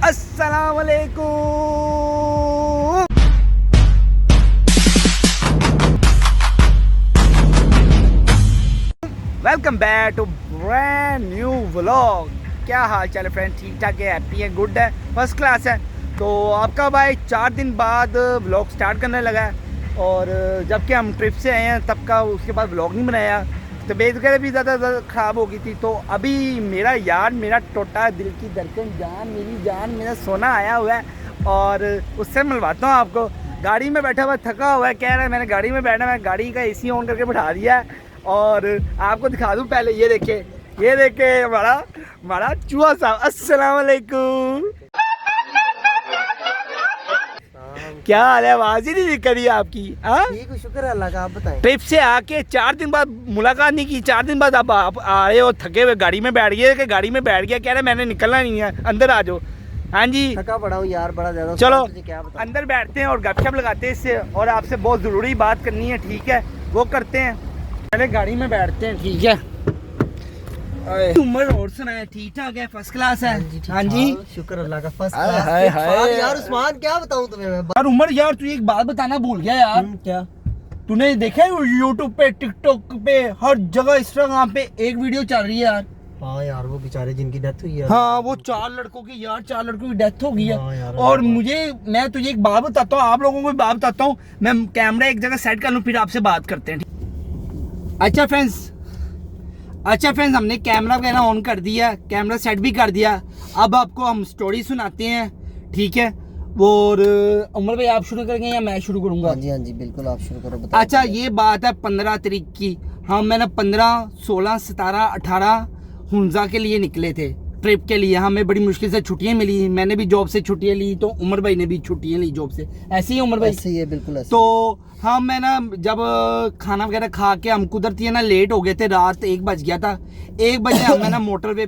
अस्सलाम वालेकुम। Welcome back to brand new vlog. क्या हाल चाल है फ्रेंड? ठीक ठाक है, हैप्पी है, गुड है, फर्स्ट क्लास है। तो आपका भाई 4 दिन बाद व्लॉग स्टार्ट करने लगा है और जबकि हम ट्रिप से आए हैं तब का उसके बाद व्लॉग नहीं बनाया। तबीयत वगैरह भी ज़्यादा ख़राब हो गई थी। तो अभी मेरा यार, मेरा टोटा दिल की धड़कन जान, मेरी जान, मेरा सोना आया हुआ है और उससे मिलवाता हूँ आपको। गाड़ी में बैठा हुआ थका हुआ है, कह रहा है मैंने गाड़ी में बैठा, मैं गाड़ी का एसी ऑन करके बैठा दिया है और आपको दिखा दूँ। पहले ये देखे हमारा चूहा साहब। अस्सलाम वालेकुम। क्या हाल है? आवाज ही नहीं दिख रही है आपकी। ठीक है, शुक्र है अल्लाह का। आप बताएं। ट्रिप से आके 4 दिन बाद मुलाकात नहीं की, 4 दिन बाद आप आए हो थके हुए, गाड़ी में बैठ गए कि गाड़ी में बैठ गया, कह रहे मैंने निकलना नहीं है, अंदर आ जाओ। हाँ जी, थका पड़ा हूँ यार, बड़ा ज्यादा। चलो क्या अंदर बैठते हैं और गपशप लगाते हैं इससे, और आपसे बहुत ज़रूरी बात करनी है, ठीक है? वो करते हैं, पहले गाड़ी में बैठते हैं, ठीक है? उम्र और सुनाए, ठीक ठाक है, फर्स्ट क्लास है। हाँ जी, शुक्र अल्लाह का, फर्स्ट क्लास। यार उस्मान, क्या बताऊं तुम्हें मैं। यार उमर, यार तू एक बात बताना भूल गया यार। क्या? तूने देखा है यूट्यूब पे, टिकटॉक पे, हर जगह, इंस्टाग्राम पे एक वीडियो चल रही है यार। हाँ यार, वो बेचारे जिनकी डेथ हुई है। हाँ, वो 4 लड़कों की, यार 4 लड़कों की डेथ हो गई है। यार, और मैं तुझे एक बात बताता हूँ, आप लोगों को भी बात बताता हूँ। मैं कैमरा एक जगह सेट कर लूँ, फिर आपसे बात करते हैं। अच्छा फ्रेंड्स, हमने कैमरा वगैरह ऑन कर दिया, कैमरा सेट भी कर दिया। अब आपको हम स्टोरी सुनाते हैं, ठीक है? और उमर भाई आप शुरू करेंगे या मैं शुरू करूंगा? हाँ जी बिल्कुल, आप शुरू करो। बताओ। अच्छा, ये बात है 15 तारीख की। मैंने 15, 16, 17, 18 हुंजा के लिए निकले थे, ट्रिप के लिए। हमें बड़ी मुश्किल से छुट्टियां मिली, मैंने भी जॉब से छुट्टियां ली, तो उमर भाई ने भी छुट्टियां ली जॉब से। ऐसे ही उमर भाई? ऐसे ही है, बिल्कुल ऐसे। तो मैं ना जब खाना वगैरह खा के हम कुदरती है ना लेट हो गए थे, रात 1 बज गया था। 1 बजे हम ना मोटरवे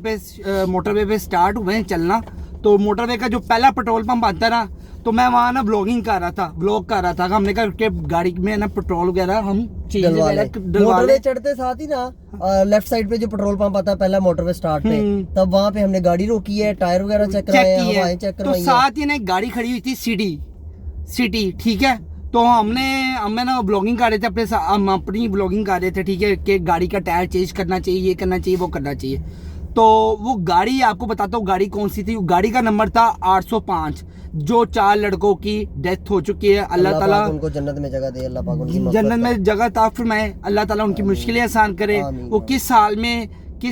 पे स्टार्ट हुए चलना। तो मोटरवे का जो पहला पेट्रोल पंप आता है ना, तो मैं वहाँ ना व्लॉग कर रहा था। हमने कहा कि गाड़ी में ना पेट्रोल वगैरह हम मोटरवे चढ़ते साथ ही ना लेफ्ट साइड पे जो पेट्रोल पंप आता है पहला मोटरवे स्टार्ट पे, तब वहाँ पे हमने गाड़ी रोकी है, टायर वगैरह चेक कराए हैं, हवाएं चेक करवाई हैं। तो साथ ही ना एक गाड़ी खड़ी हुई थी सिटी, ठीक है? तो हम ना ब्लॉगिंग कर रहे थे हम अपनी ब्लॉगिंग कर रहे थे, ठीक है? कि गाड़ी का टायर चेंज करना चाहिए, ये करना चाहिए, वो करना चाहिए। तो वो गाड़ी आपको बताता हूँ गाड़ी कौन सी थी। गाड़ी का नंबर था 805, जो 4 लड़कों की डेथ हो चुकी है। अल्लाह ताला उनको जन्नत में जगह दे, अल्लाह पाक उनकी जन्नत में जगह ता फरमाए, अल्लाह ताला उनकी मुश्किलें आसान करे। वो किस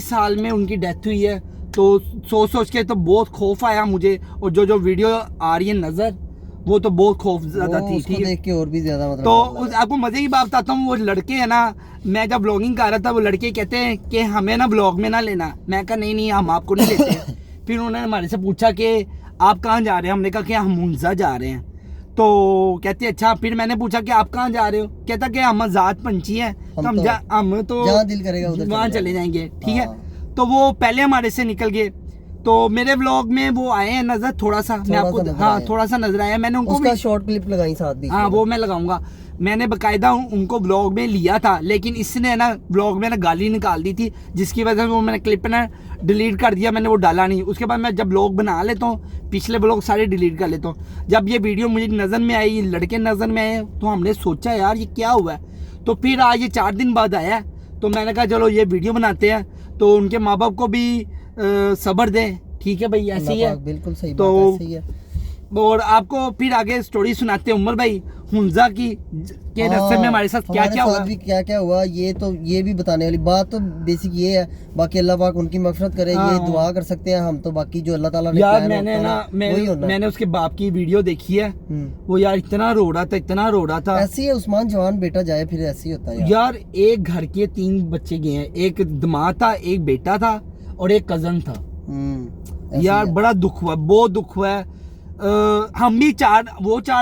साल में उनकी डेथ हुई है, तो सोच के तो बहुत खौफ आया मुझे। और जो वीडियो आ रही है नजर, वो तो बहुत खौफ ज्यादा थी, ठीक है? देख के और भी ज्यादा मतलब। तो आपको मजे की बात बताता हूँ। वो लड़के है ना, मैं जब ब्लॉगिंग कर रहा था, वो लड़के कहते हैं कि हमें ना ब्लॉग में ना लेना। मैं कहा नहीं हम आपको नहीं लेते। फिर उन्होंने हमारे से पूछा कि आप कहाँ जा रहे हैं? हमने कहा कि हम हुंजा जा रहे हैं। तो कहते अच्छा। फिर मैंने पूछा कि आप कहाँ जा रहे हो? कहता कि हम आजाद पंछी हैं, तो हम जहाँ दिल करेगा उधर वहाँ चले जाएंगे, ठीक है? तो वो पहले हमारे से निकल गए। तो मेरे व्लॉग में वो आए हैं नजर, थोड़ा सा मैं आपको थोड़ा सा नजर आया। मैंने उनको उसका शॉर्ट क्लिप लगाई साथ भी। हाँ, वो मैं लगाऊंगा। मैंने बकायदा उनको ब्लॉग में लिया था, लेकिन इसने ना ब्लॉग में ना गाली निकाल दी थी, जिसकी वजह से वो मैंने क्लिप ना डिलीट कर दिया। मैंने वो डाला नहीं। उसके बाद मैं जब ब्लॉग बना लेता हूँ, पिछले ब्लॉग सारे डिलीट कर लेता हूँ। जब ये वीडियो मुझे नज़र में आई, लड़के नज़र में आए, तो हमने सोचा यार ये क्या हुआ है। तो फिर आज ये 4 दिन बाद आया, तो मैंने कहा चलो ये वीडियो बनाते हैं, तो उनके माँ बाप को भी सब्र दें, ठीक है भाई? ऐसे ही है, बिल्कुल सही बात है, ऐसे ही है। और आपको फिर आगे स्टोरी सुनाते हैं उमर भाई, हुंजा की के रास्ते में हमारे साथ क्या हुआ। ये भी बताने वाली बात तो बेसिक ये है। बाकी अल्लाह पाक उनकी मगफिरत करे, ये दुआ कर सकते हैं हम तो। बाकी जो अल्लाह ताला ने यार, मैंने उसके बाप की वीडियो देखी है, वो यार इतना रो रहा था। ऐसे ही उस्मान जवान बेटा जाए फिर ऐसे ही होता है यार। एक घर के 3 बच्चे गए हैं, एक दामाद था, एक बेटा था और एक कजन था। यार बड़ा दुख हुआ, बहुत दुख हुआ है। हम भी 4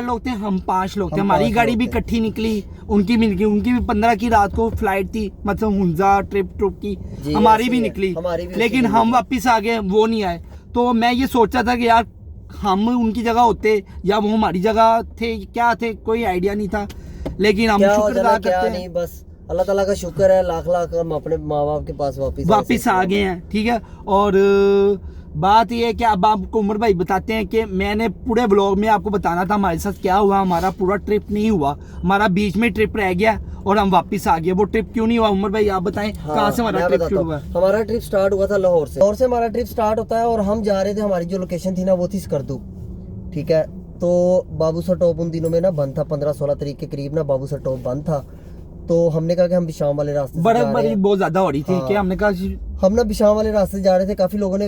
लोग थे, हम 5 लोग थे। हमारी गाड़ी भी इकट्ठी निकली, उनकी भी 15 की रात को फ्लाइट थी, मतलब हुंजा ट्रिप की। हमारी भी निकली, लेकिन हम वापिस आ गए, वो नहीं आए। तो मैं ये सोचा था कि यार हम उनकी जगह होते या वो हमारी जगह थे, क्या थे, कोई आइडिया नहीं था। लेकिन हम शुक्र अदा करते हैं, बस अल्लाह ताला का शुक्र है, लाख लाख हम अपने माँ बाप के पास वापिस आ गए हैं, ठीक है? और बात ये है कि अब आपको उमर भाई बताते हैं कि मैंने पूरे ब्लॉग में आपको बताना था हमारे साथ क्या हुआ। हमारा पूरा ट्रिप नहीं हुआ, हमारा बीच में ट्रिप रह गया और हम वापस आ गए। वो ट्रिप क्यों नहीं हुआ उमर भाई आप बताएं। हाँ, कहाँ से हमारा ट्रिप शुरू हुआ? हमारा ट्रिप स्टार्ट हुआ था लाहौर से। लाहौर से हमारा ट्रिप स्टार्ट होता है और हम जा रहे थे, हमारी जो लोकेशन थी ना वो थी स्कर्दू, ठीक है। तो बाबूसर टॉप उन दिनों में ना बंद था, 15-16 तारीख के करीब ना बाबूसर टॉप बंद था। तो हमने कहा कि हम बिशाम वाले रास्ते से जा रहे बर्फबारी हैं। बहुत ज्यादा हो रही थी हाँ। कि हमने कहा हम ना बिशाम वाले रास्ते से जा रहे थे। काफी लोगों ने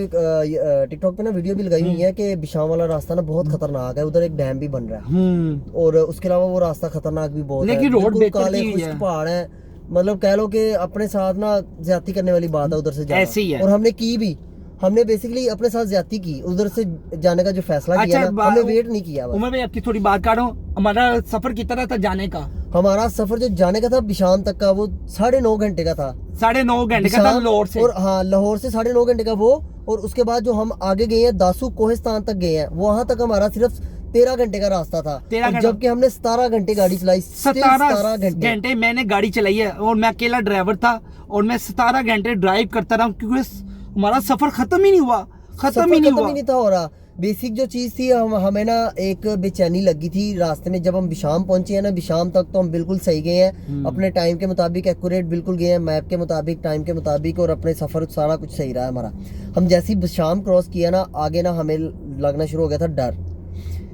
टिकटॉक पे ना वीडियो भी लगाई हुई है कि बिशाम वाला रास्ता ना बहुत खतरनाक है, उधर एक डैम भी बन रहा है और उसके अलावा वो रास्ता खतरनाक भी बहुत है। लेकिन रोड बिल्कुल बेहतर काले की हुई खुश्क है। पहाड़ है, मतलब कह लो कि अपने साथ ना ज्यादती करने वाली बात है उधर से जाना। ऐसे ही है। और हमने की भी, हमने बेसिकली अपने साथ ज्यादती की, उधर से जाने का जो फैसला किया ना, हमने वेट नहीं किया। उमर भाई आपकी थोड़ी बात कर रहा हूँ, हमारा सफर कितना था जाने का? हमारा सफर जो जाने का था बिशाम तक का वो 9.5 घंटे का था। 9.5 घंटे का था लाहौर से। और हाँ, लाहौर से 9.5 घंटे का वो। और उसके बाद जो हम आगे गए हैं दासू कोहिस्तान तक गए हैं, वहां तक हमारा सिर्फ 13 घंटे का रास्ता था। 13 घंटे। जबकि हमने 17 घंटे गाड़ी चलाई। 17 घंटे मैंने गाड़ी चलाई है और मैं अकेला ड्राइवर था और मैं 17 घंटे ड्राइव करता रहा क्योंकि हमारा सफर खत्म ही नहीं हुआ, खत्म ही नहीं था हो रहा। बेसिक जो चीज थी हमें ना एक बेचैनी लगी थी रास्ते में। जब हम बिशाम पहुंचे हैं ना, बिशाम तक तो हम बिल्कुल सही गए हैं, अपने टाइम के मुताबिक एक्यूरेट बिल्कुल गए हैं, मैप के मुताबिक, टाइम के मुताबिक, और अपने सफर सारा कुछ सही रहा है हमारा। हम जैसे ही बिशाम क्रॉस किया ना, आगे ना हमें लगना शुरू हो गया था डर,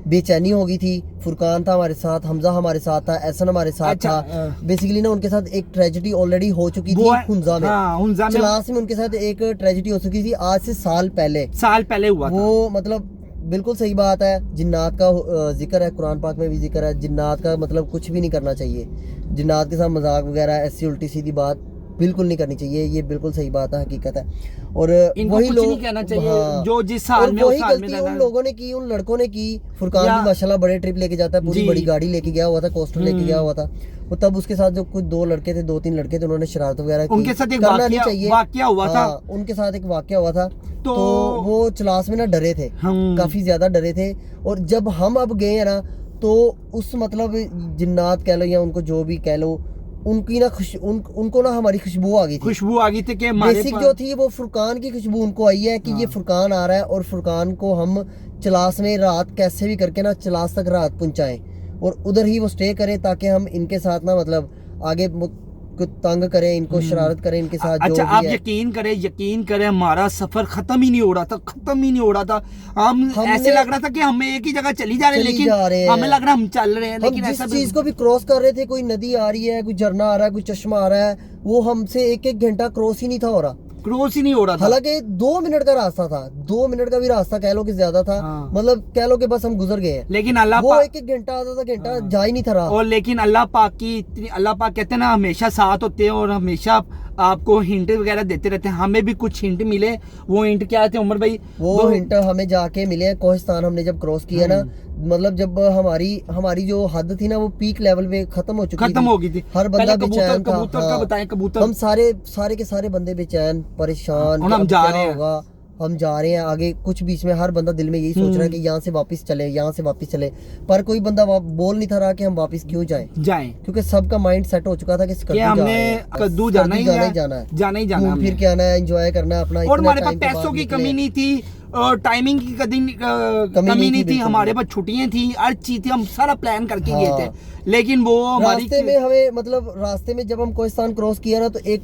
बेचैनी हो गई थी। फुरकान था हमारे साथ, हमजा हमारे साथ था, एहसन हमारे साथ था। बेसिकली ना उनके साथ एक ट्रेजेडी ऑलरेडी हो चुकी थी हुंजा में। हुंजा में चलास में उनके साथ एक ट्रेजेडी हो चुकी थी आज से साल पहले हुआ वो था। मतलब बिल्कुल सही बात है। जिन्नात का जिक्र है, कुरान पाक में भी जिक्र है। जिन्नात का मतलब कुछ भी नहीं करना चाहिए, जिन्नात के साथ मजाक वगैरह ऐसी उल्टी सीधी बात बिल्कुल नहीं करनी चाहिए। ये बिल्कुल सही बात है, हकीकत है। और वही लोग नहीं कहना चाहिए। हाँ, जो जिस हाल में, वही गलती उन लोगों ने की, उन लड़कों ने की। फुरकान भी माशाल्लाह बड़े ट्रिप लेके जाता है, पूरी बड़ी गाड़ी लेके गया हुआ था, कोस्टर लेके गया हुआ था वो। तब उसके साथ जो कुछ 2-3 लड़के थे, उन्होंने शरारत वगैरह की। उनके साथ एक वाकया हुआ था। उनके साथ एक वाकया हुआ था। तो वो चलास में ना डरे थे, काफी ज्यादा डरे थे। और जब हम अब गए हैं ना, तो उस मतलब जिन्नात कह लो या उनको जो भी कह लो, उनकी ना उनको ना हमारी खुशबू आ गई थी कि बेसिक जो थी वो फुरकान की खुशबू उनको आई है कि ये फुरकान आ रहा है। और फुरकान को हम चलास में रात कैसे भी करके ना चलास तक रात पहुंचाएं और उधर ही वो स्टे करें, ताकि हम इनके साथ ना मतलब आगे तंग करें, इनको शरारत करें इनके साथ। अच्छा, आप यकीन करें हमारा सफर खत्म ही नहीं हो रहा था। हम ऐसे लग रहा था कि हम एक ही जगह चली जा रहे हैं, लेकिन हमें लग रहा हम चल रहे हैं, लेकिन ऐसा चीज को भी क्रॉस कर रहे थे। कोई नदी आ रही है, कोई झरना आ रहा है, कोई चश्मा आ रहा है, वो हमसे 1-1 घंटा क्रॉस ही नहीं था हो रहा। हालांकि 2 मिनट का रास्ता था, 2 मिनट का भी रास्ता कह लो कि ज्यादा था। मतलब कह लो कि बस हम गुजर गए हैं। लेकिन अल्लाह वो 1-1 घंटा आधा घंटा जा ही नहीं था रहा। और लेकिन अल्लाह पाक कहते हैं ना हमेशा साथ होते हैं और हमेशा आपको हिंट वगैरह देते रहते हैं। हमें भी कुछ हिंट मिले। वो हिंट क्या थे उमर भाई? वो हिंट हमें जाके मिले कोहिस्तान। हमने जब क्रॉस किया ना, मतलब जब हमारी जो हद थी ना वो पीक लेवल पे खत्म हो गई थी। हर बंदा बेचैन था। कबूतर हम सारे के सारे बंदे बेचैन परेशान, हम जा रहे हैं, हम जा रहे हैं आगे। कुछ बीच में हर बंदा दिल में यही सोच रहा है कि यहाँ से वापस चले, पर कोई बंदा बोल नहीं था रहा कि हम वापस क्यों जाएं, क्योंकि सबका माइंड सेट हो चुका था कि कद्दू जाना ही जाना, फिर क्या आना है, एंजॉय करना है अपना। और हमारे पास पैसों की कमी नहीं थी और टाइमिंग की कमी नहीं थी, हमारे पास छुट्टियां थी, हर चीज थी, हम सारा प्लान करके गए थे। लेकिन वो रास्ते में हमें मतलब रास्ते में जब हम कोहिस्तान क्रॉस किया ना, तो एक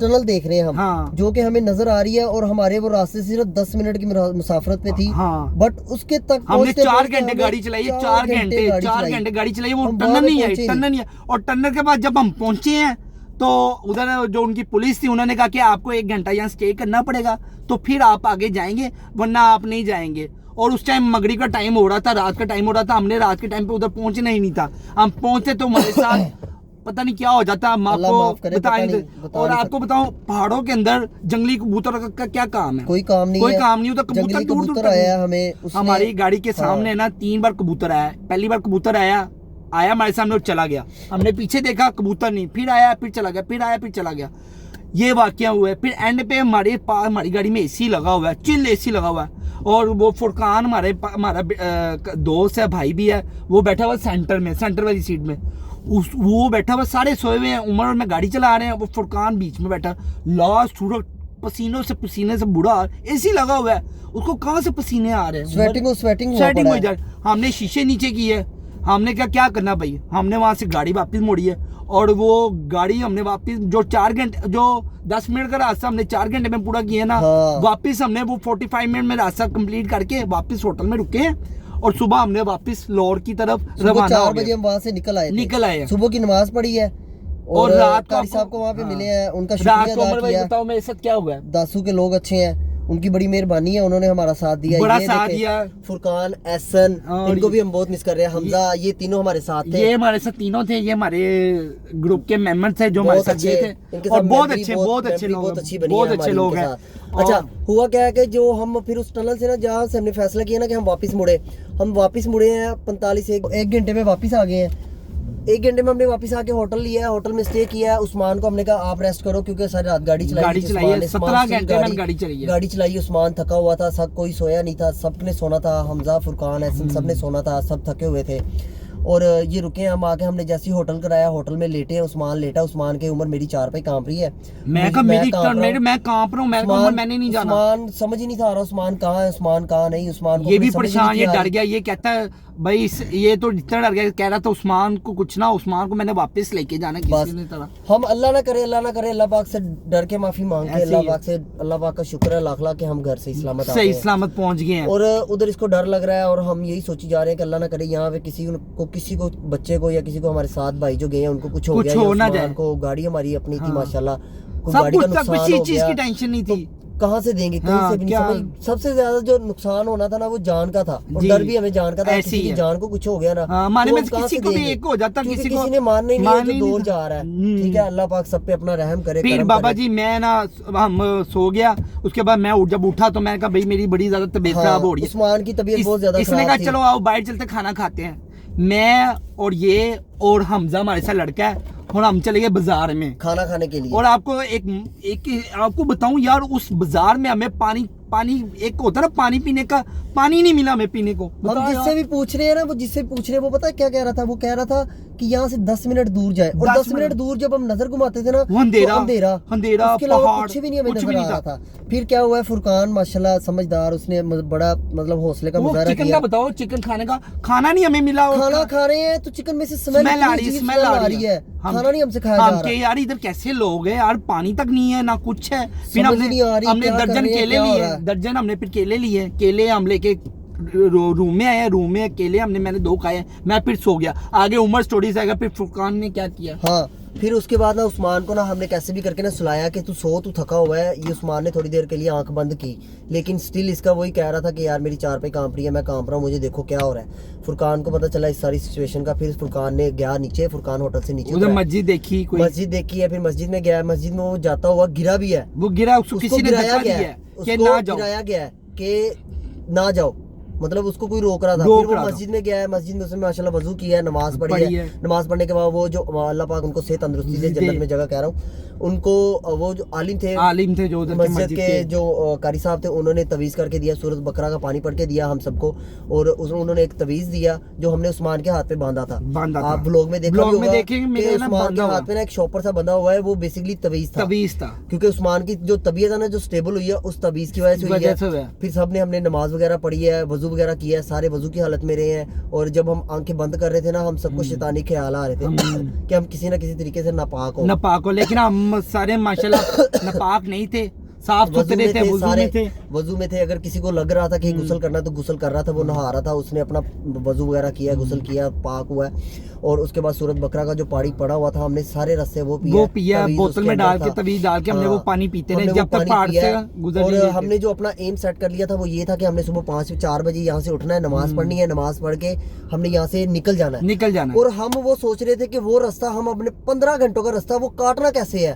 टनल देख रहे हैं हम, जो कि हमें नजर आ रही है। और हमारे वो रास्ते से सिर्फ 10 मिनट की मुसाफरत पे थी, बट उसके तक हमने 4 घंटे गाड़ी चलाई है, 4 घंटे गाड़ी चलाई, वो टनल नहीं है। और टनल के बाद जब हम पहुंचे हैं तो उधर जो उनकी पुलिस थी, उन्होंने कहा कि आपको 1 घंटा यहाँ स्टे करना पड़ेगा, तो फिर आप आगे जाएंगे, वरना आप नहीं जाएंगे। और उस टाइम मगरिब का टाइम हो रहा था, रात का टाइम हो रहा था। हमने रात के टाइम पे उधर पहुंचना ही नहीं था। हम पहुंचे तो हमारे साथ पता नहीं क्या हो जाता, हम आपको बताएं। और आपको बताऊं, पहाड़ों के अंदर जंगली कबूतर का क्या काम है? कोई काम नहीं होता। कबूतर दूर आया हमें, हमारी गाड़ी के सामने ना 3 बार कबूतर आया। पहली बार कबूतर आया हमारे सामने और चला गया। हमने पीछे देखा, कबूतर नहीं, फिर आया, फिर चला गया, फिर आया, फिर चला गया। ये वाकया हुआ है। फिर एंड पे हमारी गाड़ी में एसी लगा हुआ है, चिल एसी लगा हुआ है। और वो फुरकान हमारा दोस्त है, भाई भी है, वो बैठा हुआ सेंटर वाली सीट में। वो बैठा हुआ, सारे सोए हुए हैं, उमर और मैं गाड़ी चला रहे हैं, वो फुरकान बीच में बैठा। लास्ट पसीनों से पसीने से बुरा हाल, एसी लगा हुआ है, उसको कहाँ से पसीने आ रहे हैं, स्वेटिंग हो जाए। हमने शीशे नीचे की है, हमने क्या करना भाई, हमने वहां से गाड़ी वापस मोड़ी है, और वो गाड़ी हमने वापस जो 4 घंटे, जो 10 मिनट का रास्ता हमने 4 घंटे में पूरा किया ना, हाँ। वापस हमने वो 45 मिनट में रास्ता कंप्लीट करके वापस होटल में रुके हैं, और सुबह हमने वापस लाहौर की तरफ रवाना 4 हो बजे गए। हम वहां से निकल आए हैं। सुबह की नमाज पढ़ी है और रात को कारी साहब को वहाँ पे मिले हैं, उनका रात शुक्रिया को अदा किया। बताओ मेरे साथ क्या हुआ है। दासू के लोग अच्छे हैं, उनकी बड़ी मेहरबानी है, उन्होंने हमारा साथ दिया, बड़ा ये साथ देखें, दिया। फुरकान, एहसन, और इनको भी हम बहुत मिस कर रहे हैं, हमजा, ये तीनों हमारे साथ थे। ये हमारे साथ तीनों थे, ये हमारे ग्रुप के मेंबर थे जो हमारे साथ गए थे, इनके और साथ बहुत memory अच्छे लोग, बहुत अच्छी बनी बहुत है अच्छे हमारी लोग इनके हैं। साथ। अच्छा, हुआ क्या है कि जो हम फिर उस टनल से ना, जहाँ से हमने फैसला किया ना कि हम वापस मुड़े, हम वापस मुड़े हैं 45 एक घंटे में वापस आ गए हैं। 1 घंटे में हमने वापस आके होटल लिया है, होटल में स्टे किया है। उस्मान को हमने कहा आप रेस्ट करो, क्योंकि सारी रात गाड़ी चलाई है, 17 घंटे में गाड़ी चलाई है। गाड़ी चलाई, उस्मान थका हुआ था, सब कोई सोया नहीं था, सबने सोना था, हमजा, फुरकान, एहसन सबने सोना था, सब थके हुए थे। और ये रुके हैं, हम आके हमने जैसे ही होटल कराया, होटल में लेटे हैं, उस्मान लेटा, उस्मान की उम्र मेरी 4 पे कांप रही है, मैं कांप रहा हूँ, मैंने नहीं जाना। उस्मान समझ ही नहीं था आ रहा, उस्मान कहाँ है, उस्मान कहाँ नहीं, उस्मान को ये भी समझ ही परेशान, नहीं ये आ डर रही। गया, ये कहता है भाई ये तो इतना डर गया, कह रहा था उस्मान को कुछ ना, उस्मान को मैंने वापस लेके जाना किसी ने तरह। हम अल्लाह ना करे, अल्लाह पाक से डर के माफी मांग के, अल्लाह पाक का शुक्र है लाख लाख के हम घर से सलामत सही सलामत पहुंच गए हैं। और उधर इसको डर लग रहा है, और हम यही सोची जा रहे हैं कि अल्लाह ना करे यहाँ पे किसी को बच्चे को या किसी को, हमारे साथ भाई जो गए हैं उनको कुछ हो गया, हो ना जाए। को गाड़ी हमारी अपनी थी माशाल्लाह, सब कुछ, किसी चीज की टेंशन नहीं थी, कहाँ से देंगे, कहीं से भी नहीं समझ। सबसे ज्यादा जो नुकसान होना था ना वो जान का था, और डर भी हमें जान का था, किसी की जान को कुछ हो गया ना, हमारे में किसी को भी एक हो जाता, किसी ने मानना ही नहीं, जो दूर जा रहा है। ठीक है, अल्लाह पाक सब पे अपना रहम करे। फिर बाबा जी मैं ना, हम सो गया, उसके बाद मैं जब उठा तो मैंने कहा भाई मेरी बड़ी ज्यादा तबीयत खराब हो रही है, उस्मान की तबीयत बहुत ज्यादा इसने कहा चलो आओ बाहर चलते खाना खाते हैं। मैं और ये और हमजा हमारे साथ लड़का है, और हम चले गए बाजार में खाना खाने के लिए। और आपको एक आपको बताऊं यार, उस बाजार में हमें पानी एक होता है ना, पानी पीने का, पानी नहीं मिला हमें पीने को। हम जिससे भी पूछ रहे हैं ना, वो जिससे पूछ रहे हैं वो पता है क्या कह रहा था, वो कह रहा था कि यहाँ से 10 मिनट दूर जाए, और 10 मिनट दूर जब हम नजर घुमाते थे ना, अंधेरा उसके अलावा कुछ भी नहीं हमें नजर आ रहा था। फिर क्या हुआ है, फुरकान माशाल्लाह समझदार, उसने बड़ा मतलब हौसले का मुजाहरा किया। चिकन का बताओ, चिकन खाने का, खाना नहीं हमें मिला, खाना खा रहे हैं तो चिकन में से स्मेल आ रही है, खाना नहीं हमसे खाया जा रहा। यार इधर कैसे लोग हैं यार, पानी तक नहीं है ना कुछ है। फिर हमने दर्जन केले लिए, दर्जन हमने फिर केले लिए, केले हम लेके रूम में आए, रूम में केले मैंने 2 खाए, मैं फिर सो गया। आगे उमर स्टोरी से आएगा, फिर फुरकान ने क्या किया। हाँ, फिर उसके बाद ना उस्मान को ना हमने कैसे भी करके ना सुलाया कि तू सो, तू थका हुआ है। ये उस्मान ने थोड़ी देर के लिए आंख बंद की, लेकिन स्टिल इसका वही कह रहा था कि यार मेरी 4 पे कांप रही है, मैं कांप रहा हूँ, मुझे देखो क्या हो रहा है। फुरकान को पता चला इस सारी सिचुएशन का, फिर फुरकान ने गया नीचे, फुरकान होटल से नीचे उधर मस्जिद देखी, कोई मस्जिद देखी है, फिर मस्जिद में गया, मस्जिद में वो जाता हुआ गिरा भी है, वो गिरा, उसको किसी ने धक्का दिया है कि ना जाओ, गिराया गया है कि ना जाओ, मतलब उसको कोई रोक रहा था। फिर वो मस्जिद में गया है, मस्जिद में उसने माशाल्लाह वजू किया है, नमाज पढ़ी है। नमाज पढ़ने के बाद वो जो अल्लाह पाक उनको सेहत तंदुरुस्ती दे, जन्नत में जगह कह रहा हूँ, उनको वो जो आलिम थे जो मस्जिद के जो कारी साहब थे, उन्होंने तवीज़ करके दिया, सूरत बकरा का पानी पढ़ के दिया हम सबको, और उन्होंने एक तवीज़ दिया जो हमने उस्मान के हाथ पे बांधा था। आप व्लॉग में देखा होगा कि उस्मान के हाथ पे ना एक शॉपर सा बंधा हुआ है, वो बेसिकली तवीज़ था, क्योंकि उस्मान की जो तबीयत है ना, जो स्टेबल हुई है उस तवीज़ की वजह से हुई है। फिर सबने हमने नमाज वगैरह पढ़ी है, वजू वगैरह किया है, सारे वजू की हालत में रहे हैं। और जब हम आंखें बंद कर रहे थे ना, हम सबको शैतानी ख्याल आ रहे थे कि हम किसी ना किसी तरीके से नापाक हो, लेकिन हम सारे माशाल्लाह नापाक नहीं थे, साफ सुथरे थे, वजू में थे। अगर किसी को लग रहा था कि गुस्ल करना तो गुस्ल कर रहा था, वो नहा रहा था, उसने अपना वजू वगैरह किया, गुस्ल किया, पाक हुआ है। और उसके बाद सूरत बकरा का जो पानी पड़ा हुआ था, हमने सारे रस्से वो पिया, बोतल में डाल के तवीज़ डाल के हमने वो पानी पीते रहे जब तक पहाड़ से गुजर। और हमने जो अपना एम सेट कर लिया था वो ये था कि हमने सुबह 5-4 बजे यहाँ से उठना है, नमाज पढ़नी है, नमाज पढ़ के हमने यहाँ से निकल जाना है। और हम वो सोच रहे थे कि वो रास्ता हम अपने 15 घंटों का रास्ता वो काटना कैसे है।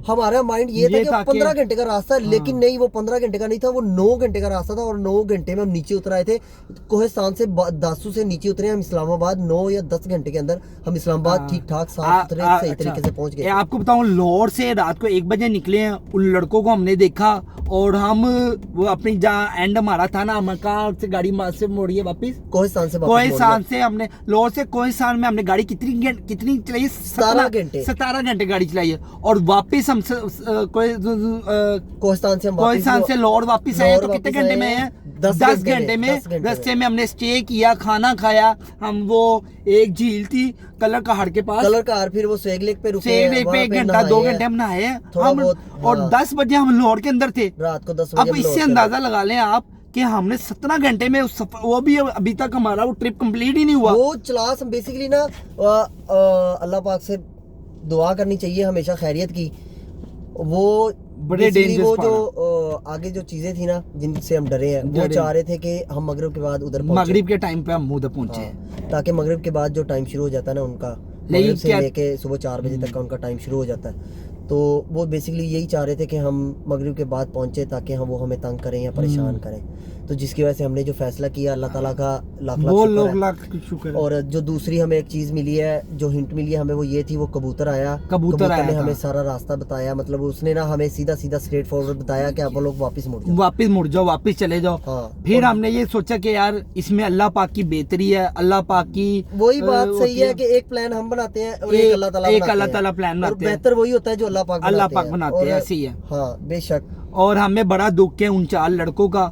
हमारा माइंड ये था कि 15 घंटे का रास्ता है, लेकिन नहीं, वो 15 घंटे का नहीं था, था वो 9 घंटे का रास्ता था और 9 घंटे में हम नीचे उतर आए थे कोहिस्तान से। दासू से नीचे उतरे हम इस्लामाबाद 9 या 10 घंटे के अंदर हम इस्लामाबाद ठीक ठाक साफ सुथरे सही तरीके से पहुंच गए। आपको बताऊं, लाहौर से रात को 1 बजे निकले हैं, उन लड़कों को हमने देखा और हम वो अपनी जहाँ एंड हमारा था ना, हम कहाँ से गाड़ी से मोड़ी है वापिस कोहिस्तान से हमने लाहौर से कोहिस्तान में हमने गाड़ी कितनी चलाई है? 17 घंटे गाड़ी चलाई है और वापिस हम कोहिस्तान से लाहौर वापिस आए तो कितने घंटे में है? 10 घंटे में। रास्ते में हमने स्टे किया, खाना खाया, हम वो एक झील थी कलर कहाड़ के पास, कलर कहाड़, फिर वो स्वेग लेक पे रुके, स्वेग लेक पे 1 घंटा 2 घंटे हम नहाए हम, और 10 बजे हम लाहौर के अंदर थे रात को 10 बजे। अब इससे अंदाजा लगा लें आप कि हमने 17 घंटे में उस सफर, वो भी अभी तक हमारा वो ट्रिप कंप्लीट ही नहीं हुआ। वो चलास बेसिकली ना अल्लाह पाक से दुआ करनी चाहिए हमेशा खैरियत की। वो बड़े डेंजरस, वो जो आगे जो चीजें थी ना जिनसे हम डरे हैं, वो चाह रहे थे कि हम मगरिब के बाद उधर पहुंचे, मगरिब के टाइम पे हम उधर पहुंचे, ताकि मगरिब के बाद जो टाइम शुरू हो जाता है ना उनका, मगरिब से लेके सुबह 4 बजे तक का उनका टाइम शुरू हो जाता है। तो वो बेसिकली यही चाह रहे थे कि हम मगरिब के बाद पहुंचे ताकि हम वो हमें तंग करें या परेशान करें। तो जिसकी वजह से हमने जो फैसला किया, अल्लाह ताला का लाख शुक्र है। और जो दूसरी हमें एक चीज मिली है, जो हिंट मिली है हमें, वो ये थी, वो कबूतर आया ने हमें सारा रास्ता बताया। मतलब उसने ना हमें सीधा स्ट्रेट फॉरवर्ड बताया कि आप लोग वापस मुड़ जाओ, वापस चले जाओ। फिर हमने ये सोचा कि यार इसमें अल्लाह पाक की बेहतरी है, अल्लाह पाक की वही बात सही है कि एक प्लान हम बनाते हैं और एक अल्लाह ताला प्लान बनाते हैं। बेहतर वही होता है जो अल्लाह पाक बनाते हैं, ऐसे ही है। हाँ बेशक। और हमें बड़ा दुख है उन 4 लड़कों का,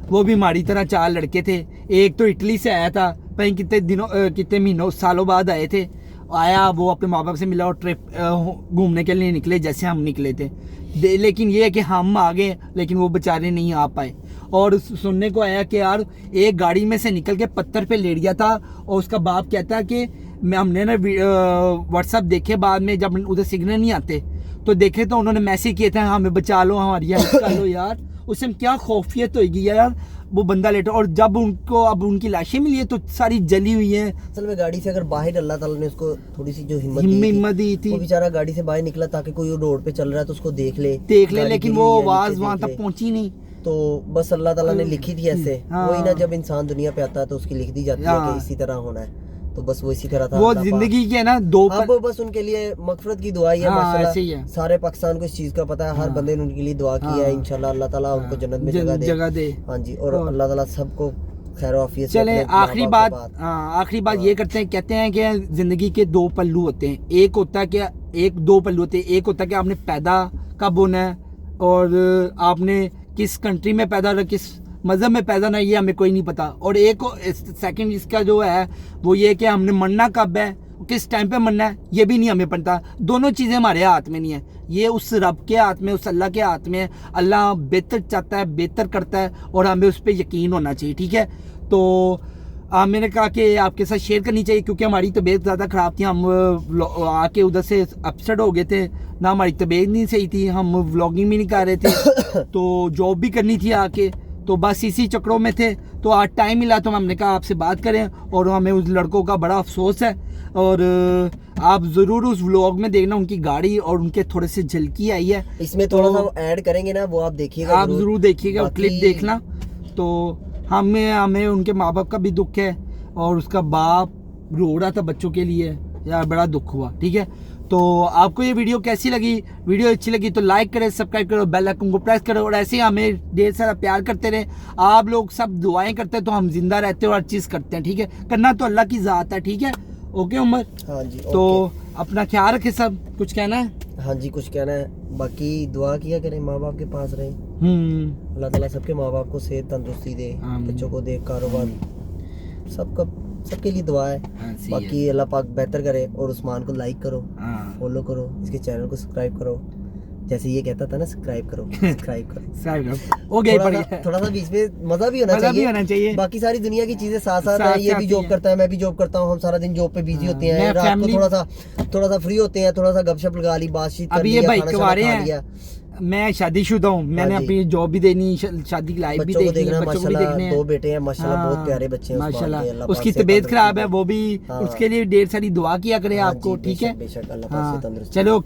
वो भी हमारी तरह 4 लड़के थे। एक तो इटली से आया था, कहीं कितने महीनों सालों बाद आए थे, आया वो अपने माँ बाप से मिला और ट्रिप घूमने के लिए निकले जैसे हम निकले थे। लेकिन ये है कि हम आ गए लेकिन वो बेचारे नहीं आ पाए। और सुनने को आया कि यार एक गाड़ी में से निकल के पत्थर पे लेट गया था और उसका बाप कहता है कि हमने ना व्हाट्सएप देखे बाद में, जब उधर सिग्नल नहीं आते तो देखे तो उन्होंने मैसेज किए थे हमें बचा लो, हमारी हेल्प कर लो यार। उससे क्या खौफियत होगी यार, वो बंदा लेटा। और जब उनको अब उनकी लाशें मिली है तो सारी जली हुई है। असल में गाड़ी से अगर बाहर अल्लाह ताला ने उसको थोड़ी सी जो हिम्मत दी थी, वो बेचारा गाड़ी से बाहर निकला ताकि कोई रोड पे चल रहा है तो उसको देख ले, लेकिन वो आवाज वहां तक पहुंची नहीं। तो बस अल्लाह ताला ने लिखी थी ऐसे। वही ना, जब इंसान दुनिया पे आता है तो उसकी लिख दी जाती है कि इसी तरह होना है। तो बस वो इसी तरह था, वो जिंदगी के ना अब बस उनके लिए मगफरत की दुआ है माशाल्लाह। सारे पाकिस्तान को इस चीज का पता है, हर बंदे ने उनके लिए दुआ की है। इंशाल्लाह अल्लाह ताला उनको जन्नत में जगह दे। हाँ जी, और अल्लाह ताला सबको खैर आफियत से। चले आखिरी बात ये करते हैं, कहते हैं कि जिंदगी के 2 पल्लू होते हैं। एक होता है कि 2 पल्लू होते हैं, एक होता है कि आपने पैदा कब होना है और आपने किस कंट्री में पैदा होना, किस मजहब में पैदा ना, ये हमें कोई नहीं पता। और एक सेकंड इसका जो है वो ये कि हमने मरना कब है, किस टाइम पे मरना है, ये भी नहीं हमें पता। दोनों चीज़ें हमारे हाथ में नहीं है, ये उस रब के हाथ में, उस अल्लाह के हाथ में है। अल्लाह बेहतर चाहता है, बेहतर करता है और हमें उस पर यकीन होना चाहिए, ठीक है। तो मैंने कहा कि आपके साथ शेयर करनी चाहिए क्योंकि हमारी तबीयत ज़्यादा ख़राब थी। हम आके उधर से अपसेट हो गए थे ना, हमारी तबीयत नहीं सही थी, हम व्लॉगिंग भी नहीं कर रहे थे तो जॉब भी करनी थी आके, तो बस इसी चक्रों में थे। तो आज टाइम मिला तो हमने कहा आपसे बात करें। और हमें उस लड़कों का बड़ा अफसोस है और आप ज़रूर उस व्लॉग में देखना, उनकी गाड़ी और उनके थोड़े से झलकी आई है, इसमें थोड़ा सा ऐड करेंगे ना, वो आप देखिएगा, आप ज़रूर देखिएगा, क्लिप देखना। तो हमें उनके माँ बाप का भी दुख है और उसका बाप रो रहा था बच्चों के लिए, यार बड़ा दुख हुआ, ठीक है। तो आपको ये वीडियो कैसी लगी? वीडियो अच्छी लगी तो लाइक करें, सब्सक्राइब करो, बेल आइकन को प्रेस करो और ऐसे ही हमें ढेर सारा प्यार करते रहे। आप लोग सब दुआएं करते हैं तो हम जिंदा रहते हैं और हर चीज़ करते हैं, ठीक है। करना तो अल्लाह की ज़ात है, ठीक है। ओके उमर? हाँ जी। तो अपना ख्याल रखें सब। कुछ कहना है? हाँ जी, कुछ कहना है, बाकी दुआ किया करें, माँ बाप के पास रहे। अल्लाह ताला सबके माँ बाप को सेहत तंदुरुस्ती दे, बच्चों को दे, कारोबार, सबके लिए दुआ है। बाकी अल्लाह पाक बेहतर करे। और उस्मान को लाइक करो, फॉलो करो, इसके चैनल को सब्सक्राइब करो, जैसे ये कहता था ना, सब्सक्राइब करो। ओके, थोड़ा सा बीच में मजा भी होना चाहिए। बाकी सारी दुनिया की चीजें साथ साथ है। ये भी जॉब करता है, मैं भी जॉब करता हूँ, हम सारा दिन जॉब पे बिजी होते हैं, रात को थोड़ा सा फ्री होते हैं, थोड़ा सा गपशप लगा ली, बातचीत कर लिया, खाना खा लिया। मैं शादीशुदा हूँ, मैंने अपनी जॉब भी देनी, शादी की लाइफ भी देखनी है, बच्चों को भी देखने हैं। 2 बेटे हैं माशाल्लाह, बहुत प्यारे बच्चे हैं माशाल्लाह। उसकी तबीयत खराब है, वो भी उसके लिए ढेर सारी दुआ किया करे आपको, ठीक है। बेशक अल्लाह पाक से तंदुरुस्ती। चलो।